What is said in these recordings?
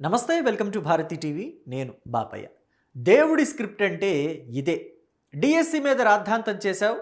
నమస్తే, welcome to Bharati TV. నేను బాపయ్య. దేవుడి స్క్రిప్ట్ అంటే ఇదే. డిఎస్సి మీద రాద్ధాంతం చేశావు,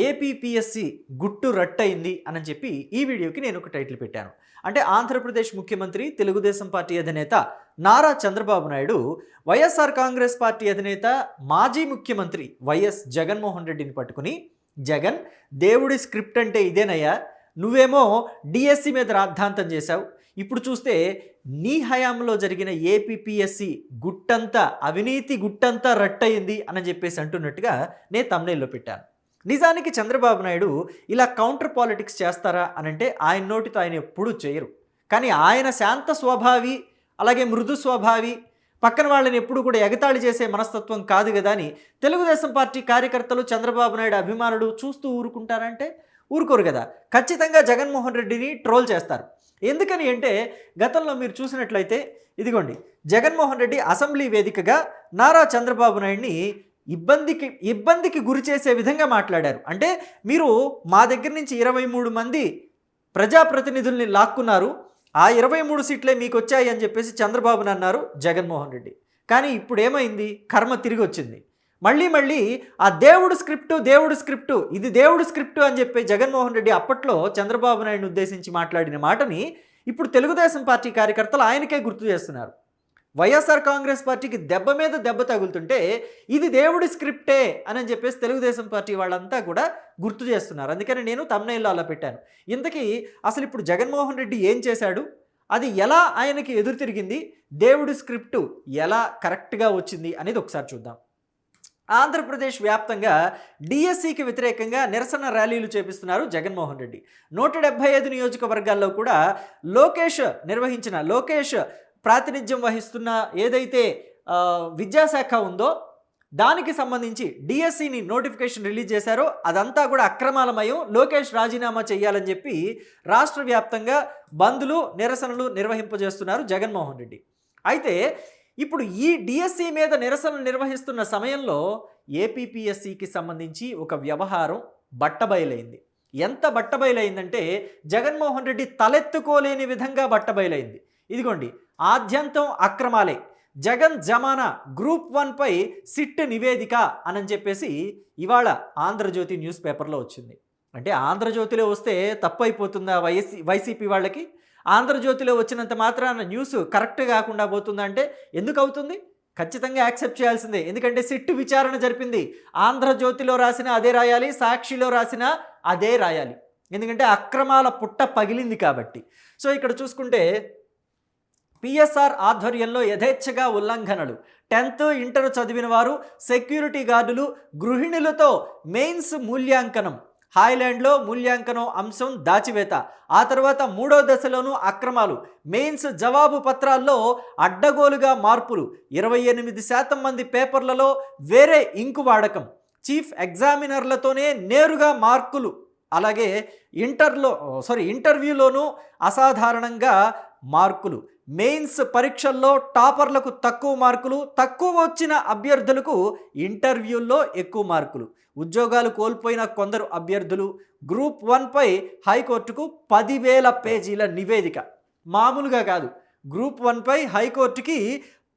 ఏపీపీఎస్సి గుట్టు రట్టయింది అని చెప్పి ఈ వీడియోకి నేను ఒక టైటిల్ పెట్టాను. అంటే ఆంధ్రప్రదేశ్ ముఖ్యమంత్రి, తెలుగుదేశం పార్టీ అధినేత నారా చంద్రబాబు నాయుడు వైఎస్ఆర్ కాంగ్రెస్ పార్టీ అధినేత, మాజీ ముఖ్యమంత్రి వైఎస్ జగన్మోహన్ రెడ్డిని పట్టుకుని, జగన్ దేవుడి స్క్రిప్ట్ అంటే ఇదేనయ్యా, నువ్వేమో డిఎస్సి మీద రాద్ధాంతం చేశావు, ఇప్పుడు చూస్తే నీ హయాంలో జరిగిన ఏపీపీఎస్సి గుట్టంతా, అవినీతి గుట్టంతా రట్టయింది అని చెప్పేసి అంటున్నట్టుగా నేను థంబ్నెయిల్లో పెట్టాను. నిజానికి చంద్రబాబు నాయుడు ఇలా కౌంటర్ పాలిటిక్స్ చేస్తారా అనంటే ఆయన నోటితో ఆయన ఎప్పుడూ చేయరు. కానీ ఆయన శాంత స్వభావి, అలాగే మృదు స్వభావి, పక్కన వాళ్ళని ఎప్పుడు కూడా ఎగతాళి చేసే మనస్తత్వం కాదు కదా అని తెలుగుదేశం పార్టీ కార్యకర్తలు, చంద్రబాబు నాయుడు అభిమానులు చూస్తూ ఊరుకుంటారంటే ఊరుకోరు కదా. ఖచ్చితంగా జగన్మోహన్ రెడ్డిని ట్రోల్ చేస్తారు. ఎందుకని అంటే గతంలో మీరు చూసినట్లయితే ఇదిగోండి, జగన్మోహన్ రెడ్డి అసెంబ్లీ వేదికగా నారా చంద్రబాబు నాయుడిని ఇబ్బందికి గురి చేసే విధంగా మాట్లాడారు. అంటే మీరు మా దగ్గర నుంచి 23 మంది ప్రజాప్రతినిధుల్ని లాక్కున్నారు, ఆ 23 సీట్లే మీకు వచ్చాయి అని చెప్పేసి చంద్రబాబుని అన్నారు జగన్మోహన్ రెడ్డి. కానీ ఇప్పుడు ఏమైంది? కర్మ తిరిగి వచ్చింది. మళ్ళీ ఆ దేవుడు స్క్రిప్టు ఇది దేవుడు స్క్రిప్టు అని చెప్పి జగన్మోహన్ రెడ్డి అప్పట్లో చంద్రబాబు నాయుడిని ఉద్దేశించి మాట్లాడిన మాటని ఇప్పుడు తెలుగుదేశం పార్టీ కార్యకర్తలు ఆయనకే గుర్తు చేస్తున్నారు. వైఎస్ఆర్ కాంగ్రెస్ పార్టీకి దెబ్బ మీద దెబ్బ తగులుతుంటే ఇది దేవుడి స్క్రిప్టే అని చెప్పేసి తెలుగుదేశం పార్టీ వాళ్ళంతా కూడా గుర్తు చేస్తున్నారు. అందుకని నేను థంబ్నెయిల్లో అలా పెట్టాను. ఇంతకీ అసలు ఇప్పుడు జగన్మోహన్ రెడ్డి ఏం చేశాడు, అది ఎలా ఆయనకి ఎదురు తిరిగింది, దేవుడి స్క్రిప్టు ఎలా కరెక్ట్గా వచ్చింది అనేది ఒకసారి చూద్దాం. ఆంధ్రప్రదేశ్ వ్యాప్తంగా డిఎస్సికి వ్యతిరేకంగా నిరసన ర్యాలీలు చేపిస్తున్నారు జగన్మోహన్ రెడ్డి. 175 నియోజకవర్గాల్లో కూడా లోకేష్ ప్రాతినిధ్యం వహిస్తున్న ఏదైతే విద్యాశాఖ ఉందో దానికి సంబంధించి డిఎస్సిని నోటిఫికేషన్ రిలీజ్ చేశారో అదంతా కూడా అక్రమాలమయం, లోకేష్ రాజీనామా చేయాలని చెప్పి రాష్ట్ర వ్యాప్తంగా బంద్లు, నిరసనలు నిర్వహింపజేస్తున్నారు జగన్మోహన్ రెడ్డి. అయితే ఇప్పుడు ఈ డిఎస్సి మీద నిరసనలు నిర్వహిస్తున్న సమయంలో ఏపీపీఎస్సికి సంబంధించి ఒక వ్యవహారం బట్టబయలైంది. ఎంత బట్టబయలైందంటే జగన్మోహన్ రెడ్డి తలెత్తుకోలేని విధంగా బట్టబయలైంది. ఇదిగోండి, ఆద్యంతం అక్రమాలే, జగన్ జమానా గ్రూప్ 1పై సిట్ నివేదిక అని చెప్పేసి ఇవాళ ఆంధ్రజ్యోతి న్యూస్ పేపర్లో వచ్చింది. అంటే ఆంధ్రజ్యోతిలో వస్తే తప్పు అయిపోతుందా వైసీపీ వాళ్ళకి? ఆంధ్రజ్యోతిలో వచ్చినంత మాత్రాన న్యూస్ కరెక్ట్ కాకుండా పోతుందంటే ఎందుకు అవుతుంది? ఖచ్చితంగా యాక్సెప్ట్ చేయాల్సిందే. ఎందుకంటే సిట్ విచారణ జరిపింది. ఆంధ్రజ్యోతిలో రాసిన అదే రాయాలి, సాక్షిలో రాసిన అదే రాయాలి. ఎందుకంటే అక్రమాల పుట్ట పగిలింది కాబట్టి. సో ఇక్కడ చూసుకుంటే పిఎస్ఆర్ ఆధ్వర్యంలో యథేచ్ఛగా ఉల్లంఘనలు, 10th ఇంటర్ చదివిన వారు, సెక్యూరిటీ గార్డులు, గృహిణులతో మెయిన్స్ మూల్యాంకనం, హాయ్లాండ్లో మూల్యాంకనం అంశం దాచివేత, ఆ తర్వాత 3వ దశలోనూ అక్రమాలు, మెయిన్స్ జవాబు పత్రాల్లో అడ్డగోలుగా మార్పులు, 28% మంది పేపర్లలో వేరే ఇంకు వాడకం, చీఫ్ ఎగ్జామినర్లతోనే నేరుగా మార్కులు, అలాగే ఇంటర్వ్యూలోనూ అసాధారణంగా మార్కులు, మెయిన్స్ పరీక్షల్లో టాపర్లకు తక్కువ మార్కులు, తక్కువ వచ్చిన అభ్యర్థులకు ఇంటర్వ్యూల్లో ఎక్కువ మార్కులు, ఉద్యోగాలు కోల్పోయిన కొందరు అభ్యర్థులు, గ్రూప్ 1పై హైకోర్టుకు 10,000 పేజీల నివేదిక. మామూలుగా కాదు, గ్రూప్ 1పై హైకోర్టుకి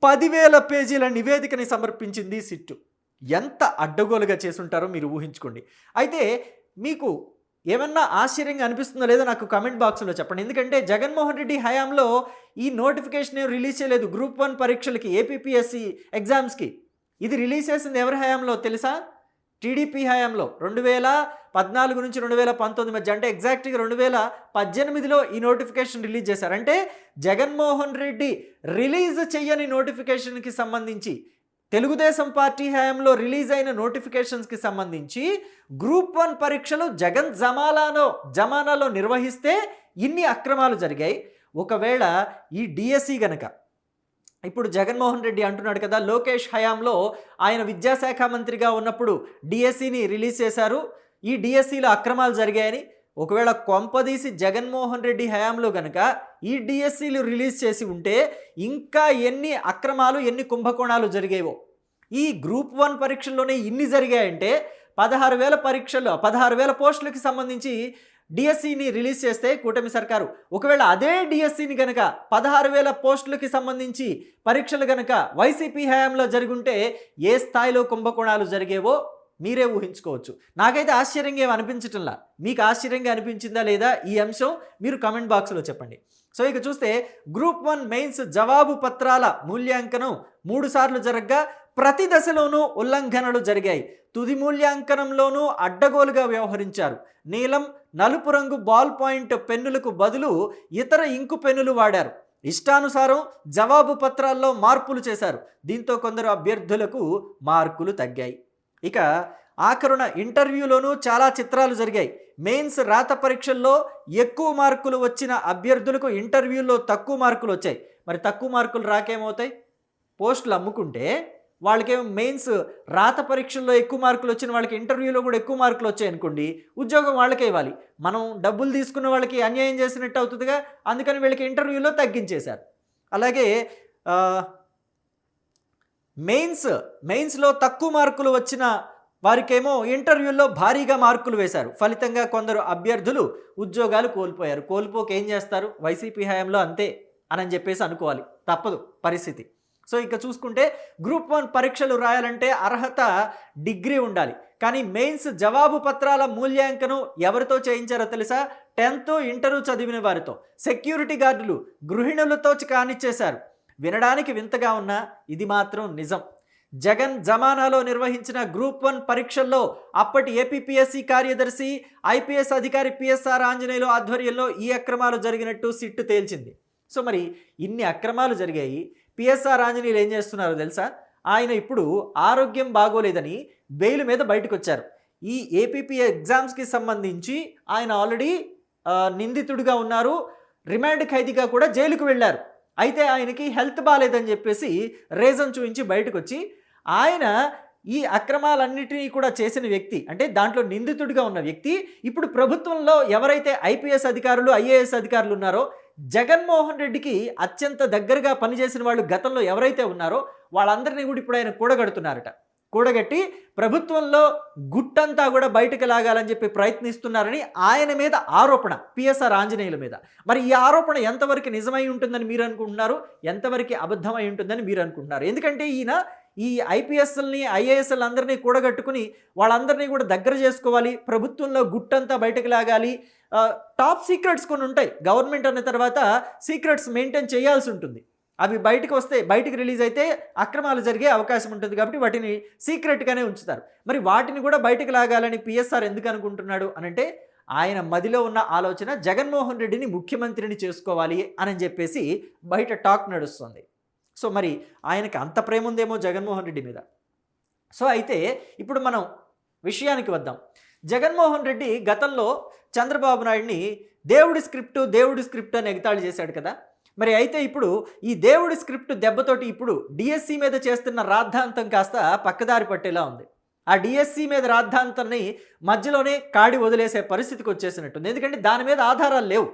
10,000 పేజీల నివేదికని సమర్పించింది సిట్టు. ఎంత అడ్డగోలుగా చేసుంటారో మీరు ఊహించుకోండి. అయితే మీకు ఏమన్నా ఆశ్చర్యంగా అనిపిస్తుందో లేదో నాకు కమెంట్ బాక్స్లో చెప్పండి. ఎందుకంటే జగన్మోహన్ రెడ్డి హయాంలో ఈ నోటిఫికేషన్ రిలీజ్ చేయలేదు గ్రూప్ 1 పరీక్షలకి, ఏపీపీఎస్సి ఎగ్జామ్స్కి. ఇది రిలీజ్ చేసింది ఎవరి హయాంలో తెలుసా? టీడీపీ హయాంలో 2014 నుంచి 2019 మధ్య, అంటే ఎగ్జాక్ట్గా 2018లో ఈ నోటిఫికేషన్ రిలీజ్ చేశారు. అంటే జగన్మోహన్ రెడ్డి రిలీజ్ చేయని నోటిఫికేషన్కి సంబంధించి, తెలుగుదేశం పార్టీ హయాంలో రిలీజ్ అయిన నోటిఫికేషన్స్కి సంబంధించి గ్రూప్ 1 పరీక్షలు జగన్ జమానాలో నిర్వహిస్తే ఇన్ని అక్రమాలు జరిగాయి. ఒకవేళ ఈ డిఎస్సి గనక ఇప్పుడు జగన్మోహన్ రెడ్డి అంటున్నాడు కదా, లోకేష్ హయాంలో ఆయన విద్యాశాఖ మంత్రిగా ఉన్నప్పుడు డిఎస్సిని రిలీజ్ చేశారు, ఈ డిఎస్సిలో అక్రమాలు జరిగాయని. ఒకవేళ కొంపదీసి జగన్మోహన్ రెడ్డి హయాంలో గనక ఈ డిఎస్సిలు రిలీజ్ చేసి ఉంటే ఇంకా ఎన్ని అక్రమాలు, ఎన్ని కుంభకోణాలు జరిగేవో. ఈ గ్రూప్ 1 పరీక్షల్లోనే ఇన్ని జరిగాయంటే 16,000 పోస్టులకి సంబంధించి డిఎస్సిని రిలీజ్ చేస్తే కూటమి సర్కారు, ఒకవేళ అదే డిఎస్సిని కనుక 16,000 పోస్టులకి సంబంధించి పరీక్షలు కనుక వైసీపీ హయాంలో జరుగుంటే ఏ స్థాయిలో కుంభకోణాలు జరిగేవో మీరే ఊహించుకోవచ్చు. నాకైతే ఆశ్చర్యంగా ఏమి అనిపించటంలా. మీకు ఆశ్చర్యంగా అనిపించిందా లేదా ఈ అంశం మీరు కమెంట్ బాక్స్లో చెప్పండి. సో ఇక చూస్తే గ్రూప్ 1 మెయిన్స్ జవాబు పత్రాల మూల్యాంకనం 3 సార్లు జరగ్గా ప్రతి దశలోనూ ఉల్లంఘనలు జరిగాయి. తుది మూల్యాంకనంలోనూ అడ్డగోలుగా వ్యవహరించారు. నీలం, నలుపు రంగు బాల్ పాయింట్ పెన్నులకు బదులు ఇతర ఇంకు పెన్నులు వాడారు. ఇష్టానుసారం జవాబు పత్రాల్లో మార్పులు చేశారు. దీంతో కొందరు అభ్యర్థులకు మార్కులు తగ్గాయి. ఇక ఆఖరున ఇంటర్వ్యూలోనూ చాలా చిత్రాలు జరిగాయి. మెయిన్స్ రాత పరీక్షల్లో ఎక్కువ మార్కులు వచ్చిన అభ్యర్థులకు ఇంటర్వ్యూలో తక్కువ మార్కులు వచ్చాయి. మరి తక్కువ మార్కులు రాకేమవుతాయి? పోస్టులు అమ్ముకుంటే వాళ్ళకేమో మెయిన్స్ రాత పరీక్షల్లో ఎక్కువ మార్కులు వచ్చిన వాళ్ళకి ఇంటర్వ్యూలో కూడా ఎక్కువ మార్కులు వచ్చాయి అనుకోండి, ఉద్యోగం వాళ్ళకే ఇవ్వాలి. మనం డబ్బులు తీసుకున్న వాళ్ళకి అన్యాయం చేసినట్టు అవుతుందిగా. అందుకని వీళ్ళకి ఇంటర్వ్యూలో తగ్గించేశారు. అలాగే మెయిన్స్లో తక్కువ మార్కులు వచ్చిన వారికేమో ఇంటర్వ్యూల్లో భారీగా మార్కులు వేశారు. ఫలితంగా కొందరు అభ్యర్థులు ఉద్యోగాలు కోల్పోయారు. కోల్పోక ఏం చేస్తారు? వైసీపీ హయాంలో అంతే అని చెప్పేసి అనుకోవాలి, తప్పదు పరిస్థితి. సో ఇక చూసుకుంటే గ్రూప్ 1 పరీక్షలు రాయాలంటే అర్హత డిగ్రీ ఉండాలి. కానీ మెయిన్స్ జవాబు పత్రాల మూల్యాంకనం ఎవరితో చేయించారో తెలుసా? 10th ఇంటరు చదివిన వారితో. సెక్యూరిటీ గార్డులు, గృహిణులతో కానిచ్చేశారు. వినడానికి వింతగా ఉన్నా ఇది మాత్రం నిజం. జగన్ జమానాలో నిర్వహించిన గ్రూప్ 1 పరీక్షల్లో అప్పటి ఏపీపీఎస్సీ కార్యదర్శి ఐపీఎస్ అధికారి పిఎస్ఆర్ ఆంజనేయులు ఆధ్వర్యంలో ఈ అక్రమాలు జరిగినట్టు సిట్టు తేల్చింది. సో మరి ఇన్ని అక్రమాలు జరిగాయి. పిఎస్ఆర్ ఆంజనేయులు ఏం చేస్తున్నారో తెలుసా? ఆయన ఇప్పుడు ఆరోగ్యం బాగోలేదని బెయిల్ మీద బయటకు వచ్చారు. ఈ ఏపీపీ ఎగ్జామ్స్కి సంబంధించి ఆయన ఆల్రెడీ నిందితుడిగా ఉన్నారు. రిమాండ్ ఖైదీగా కూడా జైలుకు వెళ్ళారు. అయితే ఆయనకి హెల్త్ బాగాలేదని చెప్పేసి రీజన్ చూపించి బయటకు వచ్చి ఆయన ఈ అక్రమాలన్నిటినీ కూడా చేసిన వ్యక్తి, అంటే దాంట్లో నిందితుడిగా ఉన్న వ్యక్తి, ఇప్పుడు ప్రభుత్వంలో ఎవరైతే ఐపీఎస్ అధికారులు ఐఏఎస్ అధికారులు ఉన్నారో జగన్మోహన్ రెడ్డికి అత్యంత దగ్గరగా పనిచేసిన వాళ్ళు గతంలో ఎవరైతే ఉన్నారో వాళ్ళందరినీ కూడా ఇప్పుడు ఆయన కూడగడుతున్నారట. కూడగట్టి ప్రభుత్వంలో గుట్టంతా కూడా బయటకు లాగాలని చెప్పి ప్రయత్నిస్తున్నారని ఆయన మీద ఆరోపణ, పిఎస్ఆర్ ఆంజనేయుల మీద. మరి ఈ ఆరోపణ ఎంతవరకు నిజమై ఉంటుందని మీరు అనుకుంటున్నారు? ఎంతవరకు అబద్ధమై ఉంటుందని మీరు అనుకుంటున్నారు? ఎందుకంటే ఈయన ఈ ఐపీఎస్ఎల్ని ఐఏఎస్ఎల్ అందరినీ కూడగట్టుకుని వాళ్ళందరినీ కూడా దగ్గర చేసుకోవాలి, ప్రభుత్వంలో గుట్టంతా బయటకు లాగాలి. టాప్ సీక్రెట్స్ కొన్ని ఉంటాయి. గవర్నమెంట్ అన్న తర్వాత సీక్రెట్స్ మెయింటైన్ చేయాల్సి ఉంటుంది. అవి బయటకు వస్తే, బయటకు రిలీజ్ అయితే అక్రమాలు జరిగే అవకాశం ఉంటుంది కాబట్టి వాటిని సీక్రెట్గానే ఉంచుతారు. మరి వాటిని కూడా బయటకు లాగాలని పిఎస్ఆర్ ఎందుకు అనుకుంటున్నాడు అనంటే ఆయన మదిలో ఉన్న ఆలోచన జగన్మోహన్ రెడ్డిని ముఖ్యమంత్రిని చేసుకోవాలి అని చెప్పేసి బయట టాక్ నడుస్తుంది. సో మరి ఆయనకి అంత ప్రేమ ఉందేమో జగన్మోహన్ రెడ్డి మీద. సో అయితే ఇప్పుడు మనం విషయానికి వద్దాం. జగన్మోహన్ రెడ్డి గతంలో చంద్రబాబు నాయుడిని దేవుడి స్క్రిప్ట్ అని ఎగతాళి చేశాడు కదా. మరి అయితే ఇప్పుడు ఈ దేవుడి స్క్రిప్ట్ దెబ్బతోటి ఇప్పుడు డిఎస్సి మీద చేస్తున్న రాద్ధాంతం కాస్త పక్కదారి పట్టేలా ఉంది. ఆ డిఎస్సి మీద రాద్ధాంతాన్ని మధ్యలోనే కాడి వదిలేసే పరిస్థితికి వచ్చేసినట్టుంది. ఎందుకంటే దాని మీద ఆధారాలు లేవు.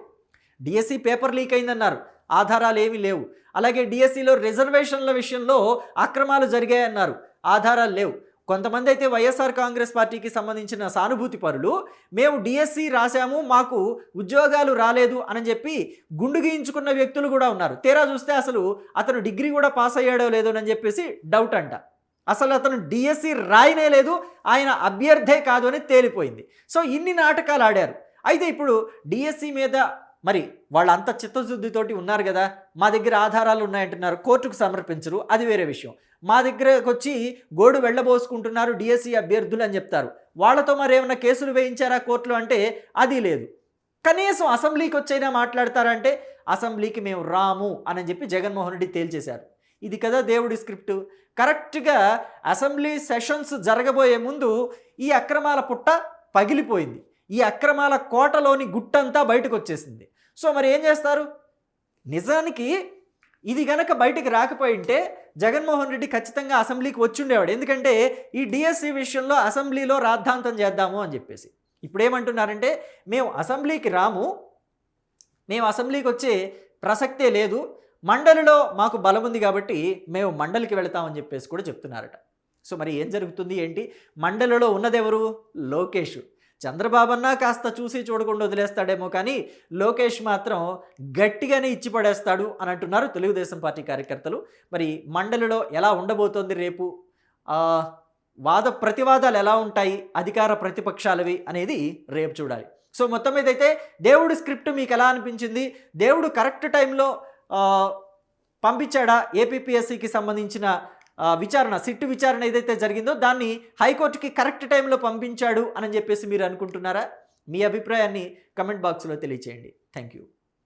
డిఎస్సి పేపర్ లీక్ అయిందన్నారు, ఆధారాలు ఏమీ లేవు. అలాగే డిఎస్సిలో రిజర్వేషన్ల విషయంలో అక్రమాలు జరిగాయన్నారు, ఆధారాలు లేవు. కొంతమంది అయితే వైఎస్ఆర్ కాంగ్రెస్ పార్టీకి సంబంధించిన సానుభూతి పరులు మేము డిఎస్సి రాశాము, మాకు ఉద్యోగాలు రాలేదు అని చెప్పి గుండు గీయించుకున్న వ్యక్తులు కూడా ఉన్నారు. తీరా చూస్తే అసలు అతను డిగ్రీ కూడా పాస్ అయ్యాడో లేదో అని చెప్పేసి డౌట్ అంట. అసలు అతను డిఎస్సి రాయనే లేదు, ఆయన అభ్యర్థే కాదు అని తేలిపోయింది. సో ఇన్ని నాటకాలు ఆడారు. అయితే ఇప్పుడు డిఎస్సి మీద మరి వాళ్ళంతా చిత్తశుద్ధితోటి ఉన్నారు కదా, మా దగ్గర ఆధారాలు ఉన్నాయంటున్నారు, కోర్టుకు సమర్పించరు, అది వేరే విషయం. మా దగ్గరకు వచ్చి గోడు వెళ్ళబోసుకుంటున్నారు డిఎస్సి అభ్యర్థులు అని చెప్తారు. వాళ్ళతో మరి ఏమైనా కేసులు వేయించారా కోర్టులో అంటే అది లేదు. కనీసం అసెంబ్లీకి వచ్చైనా మాట్లాడతారంటే అసెంబ్లీకి మేము రాము అని చెప్పి జగన్మోహన్ రెడ్డి తేల్చేశారు. ఇది కదా దేవుడి స్క్రిప్ట్. కరెక్ట్గా అసెంబ్లీ సెషన్స్ జరగబోయే ముందు ఈ అక్రమాల పుట్ట పగిలిపోయింది. ఈ అక్రమాల కోటలోని గుట్టంతా బయటకు వచ్చేసింది. సో మరి ఏం చేస్తారు? నిజానికి ఇది గనక బయటికి రాకపోయింటే జగన్మోహన్ రెడ్డి ఖచ్చితంగా అసెంబ్లీకి వచ్చి ఉండేవాడు. ఎందుకంటే ఈ డిఎస్సి విషయంలో అసెంబ్లీలో రాద్ధాంతం చేద్దాము అని చెప్పేసి. ఇప్పుడు ఏమంటున్నారంటే మేము అసెంబ్లీకి రాము, మేము అసెంబ్లీకి వచ్చే ప్రసక్తే లేదు, మండలిలో మాకు బలం ఉంది కాబట్టి మేము మండలికి వెళతామని చెప్పేసి కూడా చెప్తున్నారట. సో మరి ఏం జరుగుతుంది ఏంటి? మండలిలో ఉన్నదెవరు? లోకేష్. చంద్రబాబు అన్నా కాస్త చూసి చూడకుండా వదిలేస్తాడేమో కానీ లోకేష్ మాత్రం గట్టిగానే ఇచ్చి పడేస్తాడు అని అంటున్నారు తెలుగుదేశం పార్టీ కార్యకర్తలు. మరి మండలిలో ఎలా ఉండబోతోంది రేపు, వాద ప్రతివాదాలు ఎలా ఉంటాయి అధికార ప్రతిపక్షాలవి అనేది రేపు చూడాలి. సో మొత్తం మీద అయితే దేవుడి స్క్రిప్ట్ మీకు ఎలా అనిపించింది? దేవుడు కరెక్ట్ టైంలో పంపించాడా? ఏపీపీఎస్సీకి సంబంధించిన విచారణ, సిట్టు విచారణ ఏదైతే జరిగిందో దాన్ని హైకోర్టుకి కరెక్ట్ టైంలో పంపించాడు అని చెప్పేసి మీరు అనుకుంటున్నారా? మీ అభిప్రాయాన్ని కమెంట్ బాక్స్లో తెలియచేయండి. Thank you.